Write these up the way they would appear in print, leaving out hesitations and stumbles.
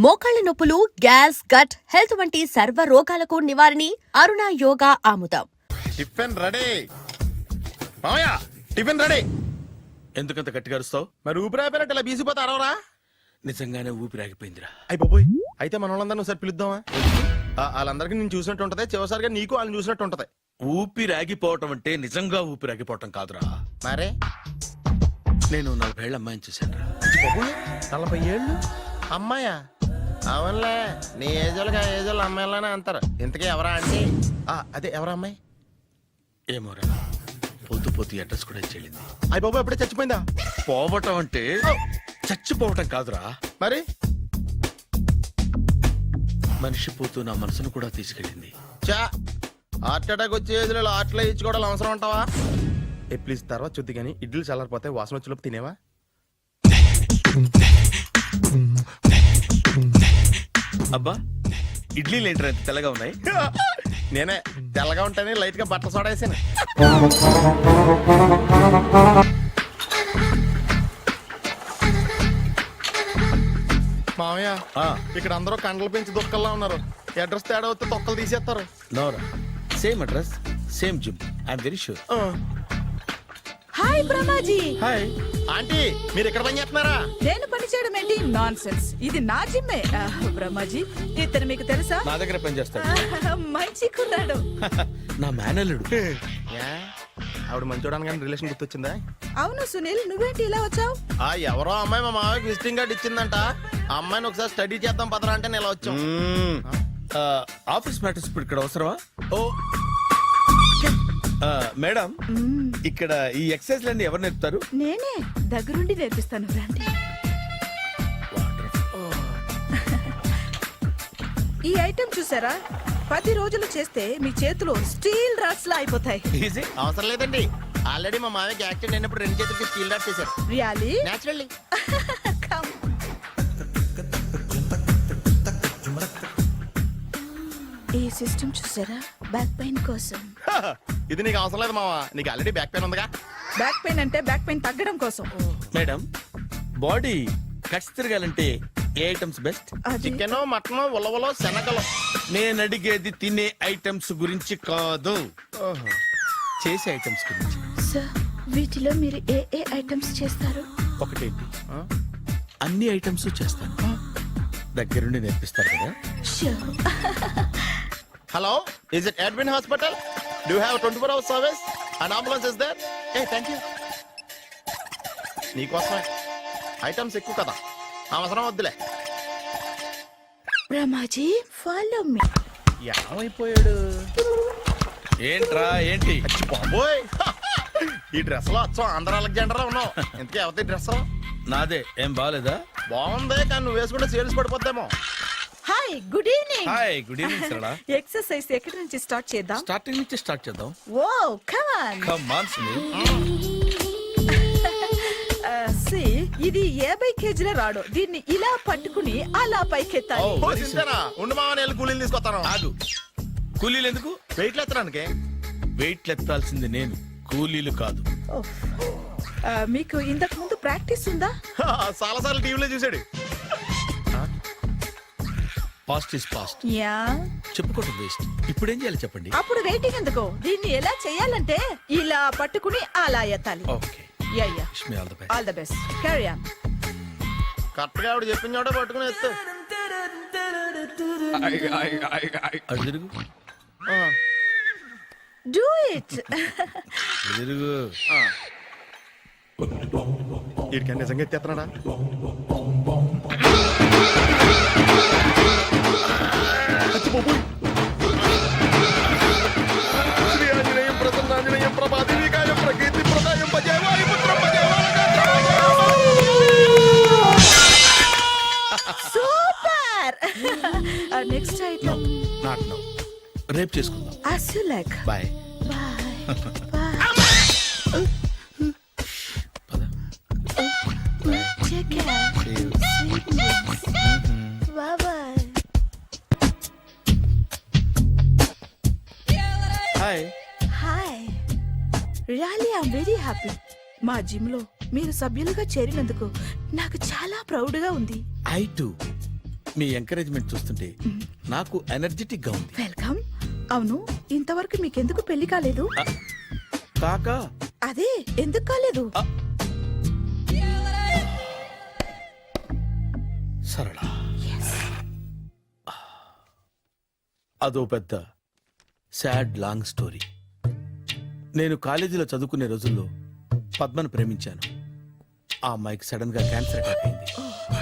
మోకాళ్ల నొప్పులు, gas, gut health వంటి సర్వ రోగాలకు నివారణి అరుణ యోగా ఆముదం. టిఫిన్ రెడీ మామయ్య, టిఫిన్ రెడీ. ఎందుకంత గట్టిగా అరుస్తావు? మరి ఊపిరాయిపోయినట్టు ఇలా బీసిపోతే అరవరా? నిజంగానే ఊపిరాగిపోయిందిరా. అయ్యి బాబోయ్, అయితే మన వాళ్ళందరినీ ఒకసారి పిలుద్దామా? వాళ్ళందరికీ నేను చూసినట్టు ఉంటది, చివరిసారిగా నీకు వాళ్ళని చూసినట్టు ఉంటది. ఊపిరాగిపోవటం అంటే నిజంగా ఊపిరాగిపోవటం కాదురా. మరే నేను 40 ఏళ్ల అమ్మాయిని చూశాను రా. 40 ఏళ్ళు అమ్మాయా? అవునులే, నీ ఏజోళ్ళకి ఆ ఏజోళ్ళు అమ్మాయిలానే అంటారు. ఇంతకీ ఎవరా అంటే? అదే ఎవరా అమ్మాయి? ఏమోరా, పోతూ పోతూ అడ్రస్ కూడా చెల్లింది. అయ్యి బాబు, ఎప్పుడే చచ్చిపోయిందా? పోవటం అంటే చచ్చిపోవటం కాదురా, మరి మనిషి పోతూ నా మనసును కూడా తీసుకెళ్ళింది. చా, హార్ట్ అటాక్ వచ్చే ఏజ్లో హార్ట్లో ఇచ్చుకోవడం అవసరం ఉంటావా? ప్లీజ్ తర్వాత చూద్ది కానీ ఇడ్లీ చల్లారిపోతే వాసన వచ్చేలోపు తినేవా? అబ్బా, ఇడ్లీలు ఏంట్రా ఇంత తెల్లగా ఉన్నాయి? నేనే తెల్లగా ఉంటానే లైట్ గా బట్టలు సోడా వేసాను. మామయ్య, ఇక్కడ అందరూ కండలు పెంచి దుక్కల్లా ఉన్నారు. అడ్రస్ తేడా వస్తే తొక్కలు తీసేస్తారు. Nora, same address, same gym. I'm very sure. Hi Brahmaji. Hi aunty, మీరు ఇక్కడ పని చేస్తున్నారా? నేను పని చేయడం ఏంటి? Nonsense. ఇది నా జిమ్మే. బ్రహ్మాజీ, ఇతను మీకు తెలుసా? నా దగ్గర పని చేస్తాడు. మంచి కుర్రాడు. నా మేనల్లుడు. ఆవిడ మంచోడానికి కానీ రిలేషన్ గుర్తొచ్చిందా? అవును సునీల్, నువ్వేంటి ఇలా వచ్చావు? ఎవరో అమ్మాయి మా మామయ్యకి విజిటింగ్ కార్డు ఇచ్చిందంట. ఆ అమ్మాయిని ఒకసారి స్టడీ చేద్దాం పదరా అంటే నేను ఇలా వచ్చాం. ఆఫీస్ మ్యాటర్స్ ఇప్పుడు ఇక్కడ అవసరమా? ఓ మేడం, ఇక్కడ ఈ ఎక్సర్సైజ్ లన్నీ ఎవరు నేర్పుతారు? నేనే దగ్గరుండి నేర్పిస్తాను, రండి. ఈ ఐటెం చూసారా? 10 రోజులు చేస్తే మీ చేతులు స్టీల్ రాట్స్ లా అయిపోతాయి. అవసరం లేదండి, ఆల్రెడీ మా మామయ్యకి యాక్సిడెంట్ అయినప్పుడు 2 చేతులకి స్టీల్ డాట్ చేశారు. రియల్లీ? నేచురల్లీ. ఈ సిస్టమ్ చూసారా? బ్యాక్ పెయిన్ కోసం. ఇది నీకు అవసరం లేదు మావా, నీకు ఆల్రెడీ బ్యాక్ పెయిన్ ఉందిగా. బ్యాక్ పెయిన్ అంటే బ్యాక్ పెయిన్ తగ్గడం కోసం. మేడం, బాడీ కట్స్ తిరగాలంటే ఏ ఐటమ్స్ బెస్ట్? చికెన్, మటన్, ఉలవలో, శనగలు. నేను అడిగేది తినే ఐటమ్స్ గురించి కాదు, చేసే ఐటమ్స్ గురించి. సార్, వీటిలో మీరు ఏ ఏ ఐటమ్స్ చేస్తారు? ఒకటేంటి, అన్ని ఐటమ్స్ చేస్తాను. దగ్గరుండి నేర్పిస్తారు కదా. Hello, is it admin hospital? Do you have 24 hours service and ambulance is there? Thank you. నీకోసమే ఐటమ్స్ ఎక్కువ కదా, అవసరం వద్దులే. Brahmaji, follow me. ఏమైపోయాడు? ఏంట్రా ఏంటి? బాబోయ్, ఈ డ్రెస్ లో వచ్చాం ఆంధ్ర అలెగ్జాండర్ లో ఉన్నావు. ఇంతకీ ఎవరి డ్రెస్? నాదే. ఏం బాగాలేదా? బాగుంది, కానీ నువ్వు వేసుకుంటే సేల్స్ పడిపోద్దేమో. Hi, good evening. Hi, good evening Sarala. Exercise ఎక్కడి నుంచి స్టార్ట్ చేద్దాం? స్టార్టింగ్ నుంచి స్టార్ట్ చేద్దాం. Oh come on. Come on Sunil. సి, ఇది 50 కేజీల రాడు. దీన్ని ఇలా పట్టుకుని అలా పైకెత్తాలి. ఓ, సింతేనా? ఉండు మామ, నేను కూలీలు తీసుకొస్తాను. ఆగు, కూలీలు ఎందుకు? వెయిట్లు ఎత్తడానికి. వెయిట్లు ఎత్తాల్సింది నేను, కూలీలు కాదు. మీకు ఇంతకు ముందు ప్రాక్టీస్ ఉందా? చాలా సార్లు టీవీలో చూసాడు. Past is past, yeah. చెప్పుకోవడం వేస్ట్. ఇప్పుడు ఏం చేయాలి చెప్పండి. అప్పుడు వెయిటింగ్ ఎందుకు? దీన్ని ఎలా చేయాలంటే ఇలా పట్టుకుని అలా ఎత్తాలి. Okay, ya ya. Wish me all the best. All the best. Carry on. Correct గా ఆవిడ చెప్పిన చోట పట్టుకుని ఎత్తు. అటు తిరుగు, డూ ఇట్. అటు తిరుగు. వీడికి నిజంగా ఎత్తేస్తున్నాడా? శ్రీ ఆంజనేయం ప్రసన్నాంజనేయం ప్రభాదేవికాయం ప్రకీర్తి ప్రదాయం భజే వాయుపుత్రం భజే super. Next item not now, రేపు చేసుకుందాం. as you like. Bye. Bye. Bye. Take care. Sweet dreams. Bye bye. Hi. Hi. Really, I'm very happy. మా జిమ్ లో మీరు సభ్యులుగా చేరినందుకు నాకు చాలా ప్రౌడ్ గా ఉంది. I to. మీ ఎంకరేజ్మెంట్ చూస్తుంటే నాకు ఎనర్జెటిక్ గా ఉంది. వెల్కమ్. అవును, ఇంతవరకు మీకెందుకు పెళ్లి కాలేదు? కాకా అదే ఎందుకు కాలేదు? సరళ, అదో పెద్ద సాడ్ లాంగ్ స్టోరీ. నేను కాలేజీలో చదువుకునే రోజుల్లో పద్మను ప్రేమించాను. ఆ అమ్మాయికి సడన్ గా క్యాన్సర్ అటాక్ అయింది.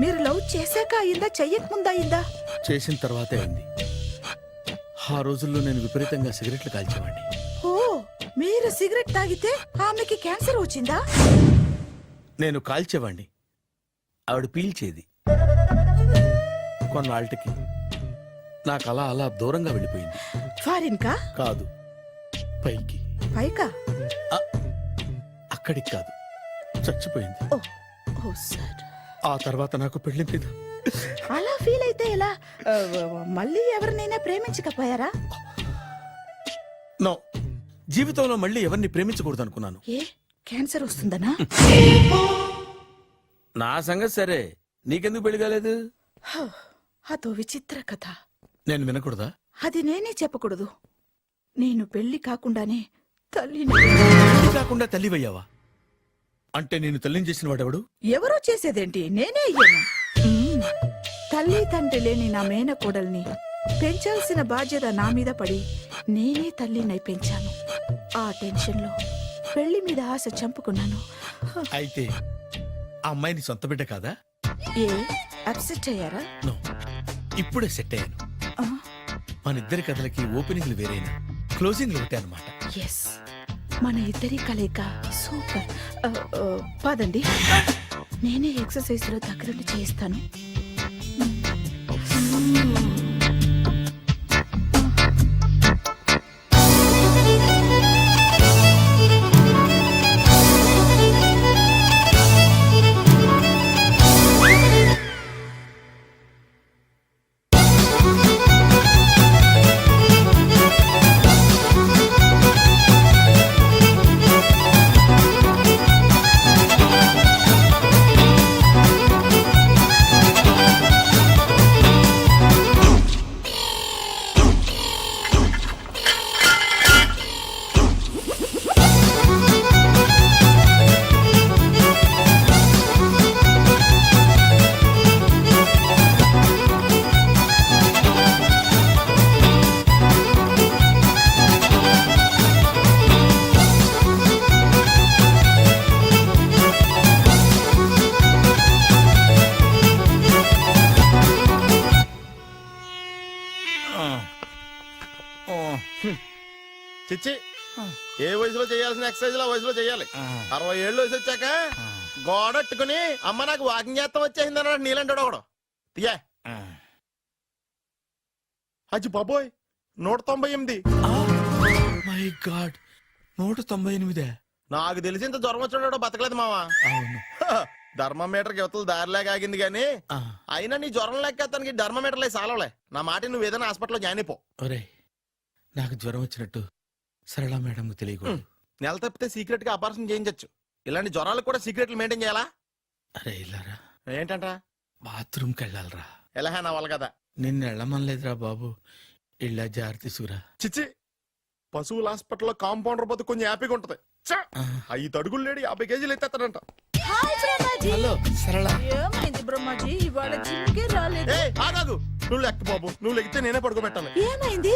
మీరు లవ్ చేశాక అయిందా, చెయ్యక ముందా అయిందా? చేసిన తర్వాతే అయింది. ఆ రోజుల్లో నేను విపరీతంగా సిగరెట్లు కాల్చేవాడిని. ఓ, మీరు సిగరెట్ తాగితే ఆమెకి క్యాన్సర్ వచ్చిందా? నేను కాల్చేవాణ్ణి, ఆవిడ పీల్చేది. కొన్నాళ్ళకి నాకు అలా అలా దూరంగా వెళ్ళిపోయింది. ఫారిన్ కా? కాదు, పైకి. పైకా? అక్కడికి కాదు, చచ్చిపోయింది. ఓ, ఓ సార్. ఆ తర్వాత నాకు పెళ్లి మీద అలా ఫీల్ అయితే ఎలా? మళ్ళీ ఎవరినైనా ప్రేమించకపోయారా? నో, జీవితంలో మళ్ళీ ఎవరిని ప్రేమించకూడదు అనుకున్నాను. ఏ, క్యాన్సర్ వస్తుందనా? నా సంగతి సరే, నీకెందుకు పెళ్లి కాలేదు? అదో విచిత్ర కథ. నేను వినకూడదా? అది నేనే చెప్పకూడదు. నేను పెళ్లి కాకుండానే తల్లిని. పెళ్లి కాకుండా తల్లివయ్యావా? అంటే నేను తల్లిని చేసిన వాడెవడు? ఎవరో చేసేదేంటి, నేనే అయ్యాను. తల్లి తండ్రి లేని నా మేనకోడల్ని పెంచాల్సిన బాధ్యత నా మీద పడి నేనే తల్లినై పెంచాను. ఆ టెన్షన్లో పెళ్లి మీద ఆశ చంపుకున్నాను. అయితే ఆ అమ్మాయిని సొంత బిడ్డ కాదా? ఏ, అప్సెట్ అయ్యారా? నో, ఇప్పుడే సెట్ అయ్యాను. మన ఇద్దరి కథలకి ఓపెనింగ్లు వేరైనా క్లోజింగ్లు ఒకటే అనమాట. ఎస్, మన ఇద్దరి కలయిక సూపర్. పదండి, నేనే ఎక్సర్సైజ్ లో దగ్గరుండి చేయిస్తాను. చిచ్చి, ఏ వయసులో చేయాల్సిన ఎక్సర్సైజ్ ఆ వయసులో చేయాలి. 60 ఏళ్ళు వయసు వచ్చాక గోడట్టుకుని అమ్మ నాకు వాకింగ్ చేస్తాం వచ్చేసింది అన్నాడు నీలంటాడు ఒకడు. తీయా అచ్చి బాబోయ్, 198. My God, 198. నాకు తెలిసి ఇంత జ్వరం వచ్చాడు బతకలేదు మావా. అవును. ధర్మమీటర్ యువతలు దారిలాగా ఆగింది గాని అయినా నీ జ్వరం లెక్క అతనికి ధర్మమీటర్లే సాలవలే. నా మాట నువ్వు ఏదైనా హాస్పిటల్లో జాయిన్ అయిపో. ఒరే, నాకు జ్వరం వచ్చినట్టు సరళ మేడం తెలియకూడదు. నెల తప్పితే సీక్రెట్ గా ఆపరేషన్ చేయించచ్చు. ఇలాంటి జ్వరాలకు కూడా సీక్రెట్లు మెయింటైన్ చేయాలా? అరే ఇల్లారా, ఏంటంట? బాత్రూమ్కి వెళ్ళాలరా. ఎలా నా వాళ్ళ కదా. నిన్ను వెళ్ళమనలేదురా బాబు, ఇళ్ళ జారి తీసుకురా. చిచ్చి, పశువుల హాస్పిటల్లో కాంపౌండర్ బతు కొంచెం హ్యాపీగా ఉంటది. 5 అడుగులు లేడి 50 కేజీలు ఎత్తేస్తాడంట. హలో సరళ. ఏమైంది బ్రహ్మాజీ, ఇవాళ జిమ్కే రాలేదు? ఆగాగు, నువ్వు లెక్క బాబు, నువ్వు లెక్కితే నేనే పడుకోబెట్టాలి. ఏమైంది?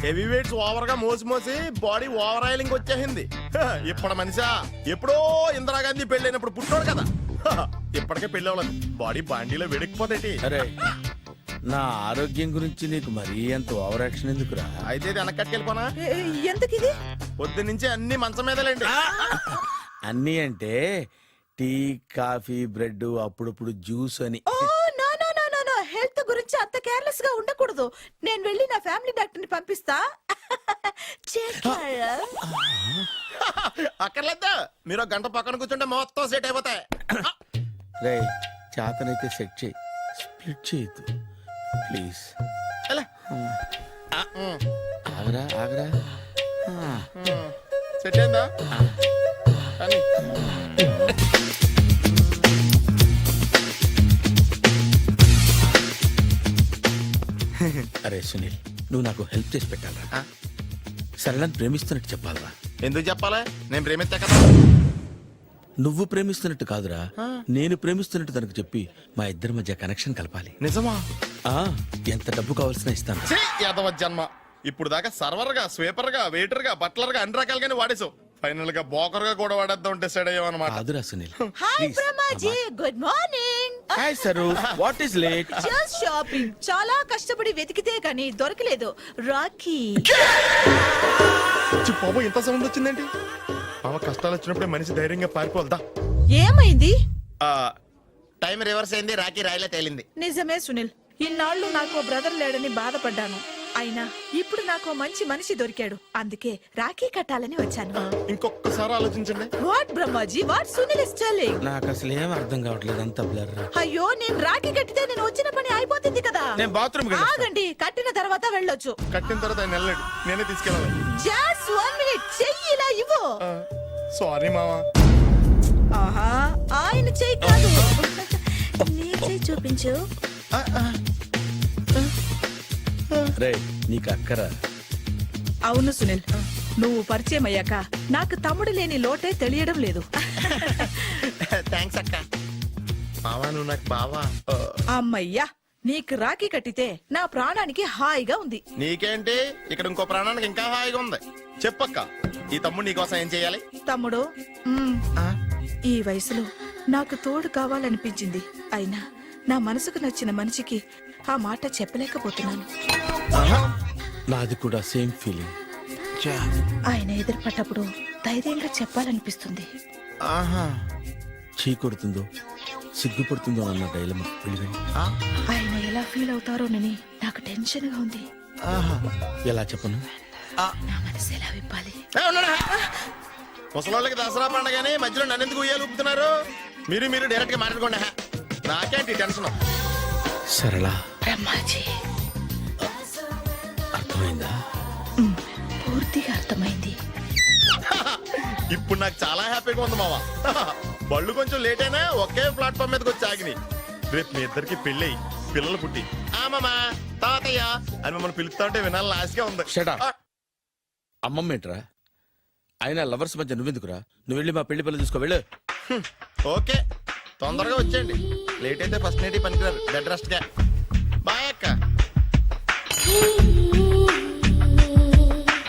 హెవీ వెయిట్స్ ఓవర్ గా మోసి మోసి బాడీ ఓవర్ ఆయిలింగ్ వచ్చేసింది. ఇప్పుడు మనిషా ఎప్పుడో ఇందిరాగాంధీ పెళ్ళైనప్పుడు పుట్టాడు కదా, ఇప్పటికే పెళ్లి అవ్వలేదు. బాడీ బాండీలో వెడికిపోతేటి. అరే, నా ఆరోగ్యం గురించి నీకు మరీ అంత ఓవర్ యాక్షన్ ఎందుకురా? అయితే ఇది వెనకట్టుకెళ్ళిపోనా? ఎందుకు ఇది? పొద్దు నుంచి అన్ని మంచం మీదలేండి. అన్నీ అంటే టీ, కాఫీ, బ్రెడ్, అప్పుడప్పుడు జ్యూస్ అని. హెల్త్ గురించి అంత కేర్లెస్ గా ఉండకూడదు. నేను వెళ్ళి నా ఫ్యామిలీ డాక్టర్ ని పంపిస్తా. అక్కర్లేదా, మీరు ఒక గంట పక్కన కూర్చుంటే మొత్తం సెట్ అయిపోతాయి. రే, చేతనైతే సెట్ చేయి, స్ప్లిట్ చేయొద్దు ప్లీజ్. ఆగరా ఆగరా. సెట్ అయిందా? కానీ అరే సునీల్, నువ్వు నాకు హెల్ప్ చేసి పెట్టాలరా. ఆ? సరళని ప్రేమిస్తున్నట్టు చెప్పాలరా. ఎందుకు చెప్పాలా? నేను ప్రేమిస్తా కదా. నువ్వు ప్రేమిస్తున్నట్టు కాదురా, నేను ప్రేమిస్తున్నట్టు తనకు చెప్పి మా ఇద్దరి మధ్య కనెక్షన్ కలపాలి. నిజమా? ఆ ఎంత డబ్బు కావాల్సిన ఇస్తాను. ఛీ, యాదవ జన్మ. ఇప్పుడు దాకా సర్వర్ గా, స్వీపర్ గా, వెయిటర్ గా, బట్లర్ గా అన్ని రకాలుగానే వాడేసావు. ఫైనల్ గా బోకర్ గా కూడా వాడేద్దాం డిసైడ్ అయ్యామన్నమాట. కాదురా Sunil. Hi Brahmaji, good morning. Hi sir, what is late? Just shopping. చాలా కష్టపడి వెతికితే కానీ దొరకలేదు. రాఖీ. బాబు ఇంత సౌండ్ వచ్చిందేంటి? మామ కష్టాలు వచ్చినప్పుడే మనిషి ధైర్యంగా పారిపోవద్దా. ఏమైంది? టైం రివర్స్ అయింది, రాఖీ రాయిలా తేలింది. నిజమే సునీల్, ఇన్నాళ్ళు నాకు బ్రదర్ లేడని బాధపడ్డాను. అయినా ఇప్పుడు నాకు మంచి మనిషి దొరికాడు. అందుకే రాఖీ కట్టాలని వచ్చాను. ఇంకొకసారి ఆలోచించండి. What Brahmaji, what Sunil is telling? నాకు అసలు ఏం అర్థం కావట్లేదు, అంత బ్లర్. అయ్యో, నేను రాఖీ కట్టితే నేను వచ్చిన పని అయిపోతుంది కదా. నేను బాత్రూమ్ ఆగండి, కట్టిన తర్వాత వెళ్ళొచ్చు. కట్టిన తర్వాత ఆయన వెళ్ళాడు, నేనే తీసుకెళ్ళాలి. జస్ట్ 1 మినిట్, చెయ్యి ఇలా ఇవ్వు. సారీ మామా. ఆహా, ఆయన చెయ్యి కాదు, నీ చెయ్యి చూపించు. రే నీకు అక్కరా? అవును సునీల్, నువ్వు పరిచయం అయ్యాక నాకు తమ్ముడు లేని లోటే తెలియడం లేదు. థ్యాంక్స్ అక్క. మావా నువ్వు నాకు బావా. అమ్మయ్యా, నీకు రాఖీ కట్టితే నా ప్రాణానికి హాయిగా ఉంది. నీకేంటి, ఇక్కడ ఇంకో ప్రాణానికి ఇంకా హాయిగా ఉంది. చెప్పక్క, ఈ తమ్ముడు నీకోసం ఏం చేయాలి? తమ్ముడు, ఈ వయసులో నాకు తోడు కావాలనిపించింది. అయినా నా మనసుకు నచ్చిన మనిషికి ఆ మాట చెప్పలేకపోతున్నాను. నాది కూడా సేమ్ ఫీలింగ్. ఆయన ఎదురుపడ్డప్పుడు ధైర్యంగా చెప్పాలనిపిస్తుంది. చీ కొడుతుందో సిగ్గుపడుతుందో అన్న డైలమా వెళ్ళిపోయి. ఆయన ఎలా ఫీల్ అవుతారోనని నాకు టెన్షన్ గా ఉంది. ఎలా చెప్పను? నా మనసు ఎలా విప్పాలి? ముసలోళ్ళకి దసరా పండగని మధ్యలో నన్ను ఎందుకు ఉయ్యాలు ఊపుతున్నారు? మీరు డైరెక్ట్ గా మాట్లాడుకోండి. నాకేంటి టెన్షన్? సరళ, బ్రహ్మాజీ, అర్థమైందా? పూర్తిగా అర్థమైంది. ఇప్పుడు నాకు చాలా హ్యాపీగా ఉంది మావా. బళ్ళు కొంచెం లేట్ అయినా ఒకే ప్లాట్ఫామ్ మీదకి వచ్చి ఆగినాయి. రేపు మీ ఇద్దరికి పెళ్ళి పిల్లలు పుట్టి మామా తాతయ్య అని మమ్మల్ని పిలుస్తా ఉంటే వినాలని ఆశగా ఉంది. Shut up. అమ్మమ్మ ఏంట్రా? అయినా లవర్స్ మధ్య నువ్వెందుకురా? నువ్వు వెళ్ళి మా పెళ్లి పిల్లలు తీసుకో వెళ్ళు. ఓకే, తొందరగా వచ్చేయండి. లేట్ అయితే ఫస్ట్ నైట్ పనికిరారు. బెడ్ రెస్ట్ గా. బాయ్ అక్క.